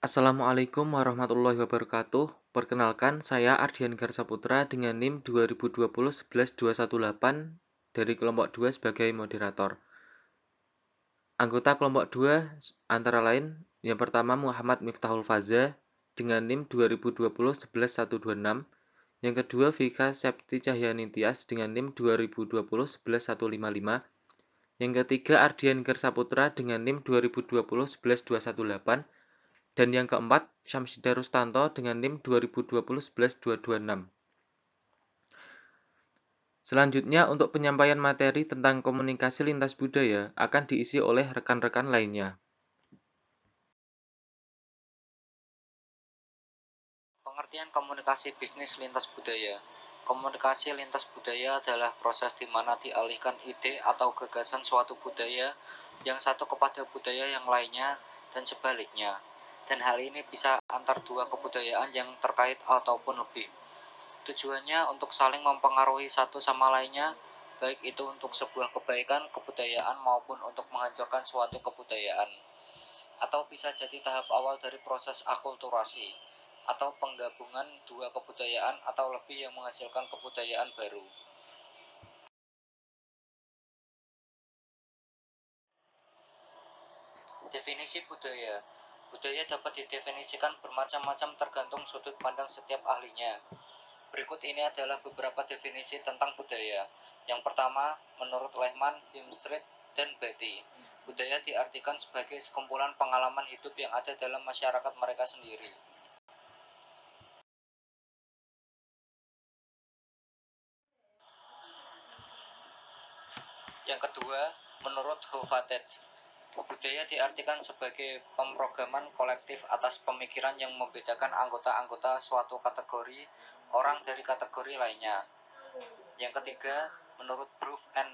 Assalamualaikum warahmatullahi wabarakatuh. Perkenalkan, saya Ardian Garsaputra dengan NIM 2020-11218 dari kelompok 2 sebagai moderator. Anggota kelompok 2 antara lain yang pertama Muhammad Miftahul Faza dengan NIM 2020-11126, yang kedua Vika Septi Cahyani Tias dengan NIM 2020-11155, yang ketiga Ardian Garsaputra dengan NIM 2020-11218, dan yang keempat, Syamsida Rustanto dengan NIM 2020-11226. Selanjutnya, untuk penyampaian materi tentang komunikasi lintas budaya akan diisi oleh rekan-rekan lainnya. Pengertian komunikasi bisnis lintas budaya. Komunikasi lintas budaya adalah proses di mana dialihkan ide atau gagasan suatu budaya yang satu kepada budaya yang lainnya dan sebaliknya. Dan hal ini bisa antar dua kebudayaan yang terkait ataupun lebih. Tujuannya untuk saling mempengaruhi satu sama lainnya, baik itu untuk sebuah kebaikan kebudayaan maupun untuk menghancurkan suatu kebudayaan. Atau bisa jadi tahap awal dari proses akulturasi atau penggabungan dua kebudayaan atau lebih yang menghasilkan kebudayaan baru. Definisi budaya. Budaya dapat didefinisikan bermacam-macam tergantung sudut pandang setiap ahlinya. Berikut ini adalah beberapa definisi tentang budaya. Yang pertama, menurut Lehman, Himstreet, dan Beatty, budaya diartikan sebagai sekumpulan pengalaman hidup yang ada dalam masyarakat mereka sendiri. Yang kedua, menurut Hofstede, budaya diartikan sebagai pemrograman kolektif atas pemikiran yang membedakan anggota-anggota suatu kategori orang dari kategori lainnya. Yang ketiga, menurut Bruff dan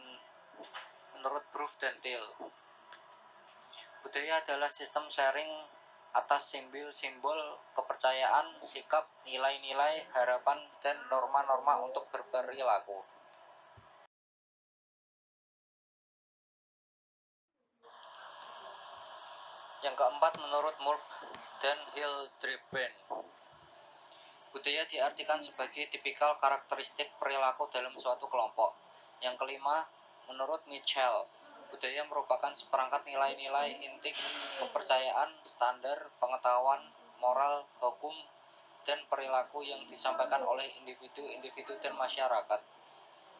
Thiel, budaya adalah sistem sharing atas simbol-simbol kepercayaan, sikap, nilai-nilai, harapan, dan norma-norma untuk berperilaku. Yang keempat, menurut Moore dan Hildebrand, budaya diartikan sebagai tipikal karakteristik perilaku dalam suatu kelompok. Yang kelima, menurut Mitchell, budaya merupakan seperangkat nilai-nilai inti kepercayaan, standar, pengetahuan, moral, hukum, dan perilaku yang disampaikan oleh individu-individu dan masyarakat,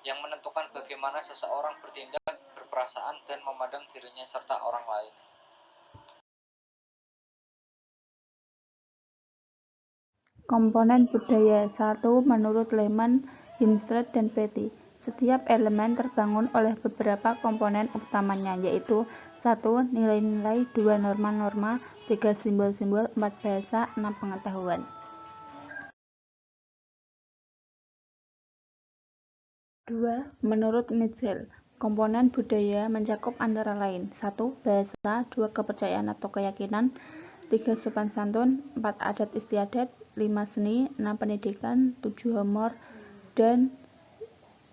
yang menentukan bagaimana seseorang bertindak, berperasaan, dan memandang dirinya serta orang lain. Komponen budaya 1 menurut Lehman, Himstreet, dan Beatty. Setiap elemen terbangun oleh beberapa komponen utamanya, yaitu 1. Nilai-nilai, 2. Norma-norma, 3. Simbol-simbol, 4. Bahasa, 6. Pengetahuan. 2. Menurut Mitchell, komponen budaya mencakup antara lain 1. Bahasa, 2. Kepercayaan atau keyakinan, 3. Sopan santun, 4. Adat istiadat, 5. Seni, 6. Pendidikan, 7. Humor, dan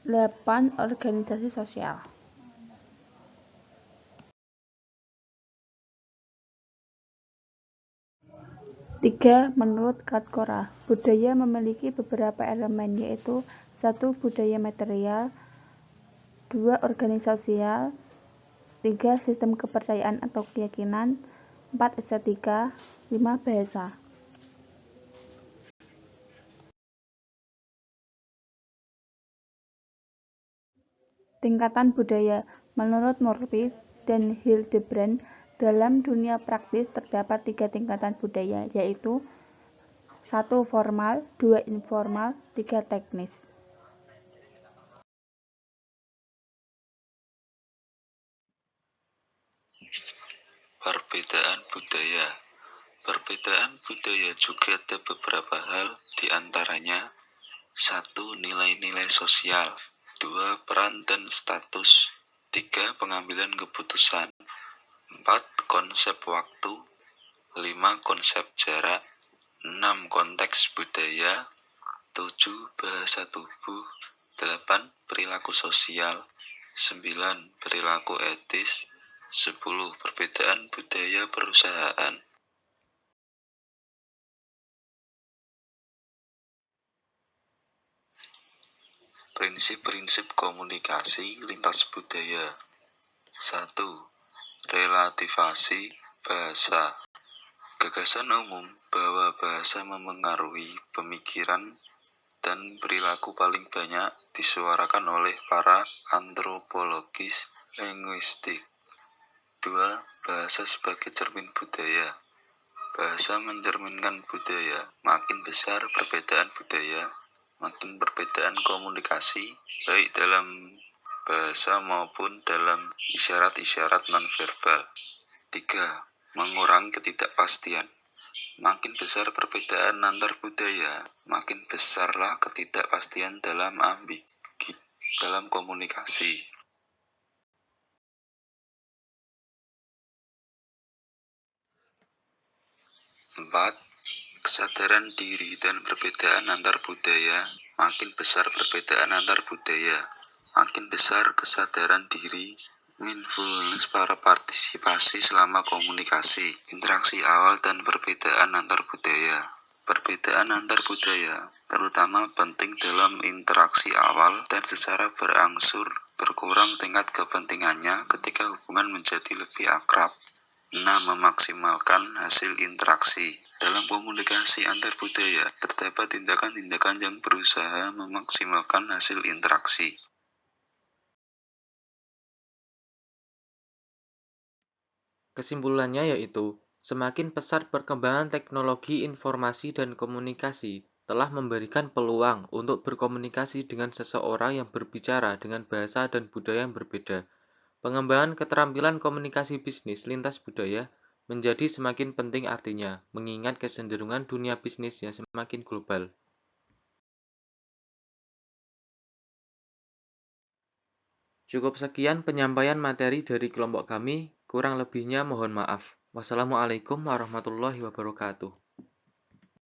8. Organisasi sosial. 3. Menurut Katkora, budaya memiliki beberapa elemen, yaitu 1. Budaya material, 2. Organisasial, 3. Sistem kepercayaan atau keyakinan, 4. Estetika, 5. Bahasa. Tingkatan budaya. Menurut Murphy dan Hildebrand, dalam dunia praktis terdapat 3 tingkatan budaya, yaitu 1. Formal, 2. Informal, 3. Teknis. Perbedaan budaya. Perbedaan budaya juga ada beberapa hal, diantaranya 1. Nilai-nilai sosial, 2. Peran dan status, 3. Pengambilan keputusan, 4. Konsep waktu, 5. Konsep jarak, 6. Konteks budaya, 7. Bahasa tubuh, 8. Perilaku sosial, 9. Perilaku etis, 10. Perbedaan budaya perusahaan. Prinsip-prinsip komunikasi lintas budaya. 1. Relativasi bahasa. Gagasan umum bahwa bahasa memengaruhi pemikiran dan perilaku paling banyak disuarakan oleh para antropologis linguistik. 2. Bahasa sebagai cermin budaya. Bahasa mencerminkan budaya. Makin besar perbedaan budaya, makin perbedaan komunikasi, baik dalam bahasa maupun dalam isyarat-isyarat nonverbal. 3. Mengurangi ketidakpastian. Makin besar perbedaan antar budaya, makin besarlah ketidakpastian dalam komunikasi. 4. Kesadaran diri dan perbedaan antar budaya. Makin besar perbedaan antar budaya, makin besar kesadaran diri. Mindfulness para partisipasi selama komunikasi, interaksi awal dan perbedaan antar budaya. Perbedaan antar budaya terutama penting dalam interaksi awal dan secara berangsur berkurang tingkat kepentingannya ketika hubungan menjadi lebih akrab. 6. Memaksimalkan hasil interaksi. Dalam komunikasi antar budaya, terdapat tindakan-tindakan yang berusaha memaksimalkan hasil interaksi. Kesimpulannya yaitu, semakin pesat perkembangan teknologi informasi dan komunikasi telah memberikan peluang untuk berkomunikasi dengan seseorang yang berbicara dengan bahasa dan budaya yang berbeda. Pengembangan keterampilan komunikasi bisnis lintas budaya menjadi semakin penting artinya, mengingat kecenderungan dunia bisnis yang semakin global. Cukup sekian penyampaian materi dari kelompok kami, kurang lebihnya mohon maaf. Wassalamualaikum warahmatullahi wabarakatuh.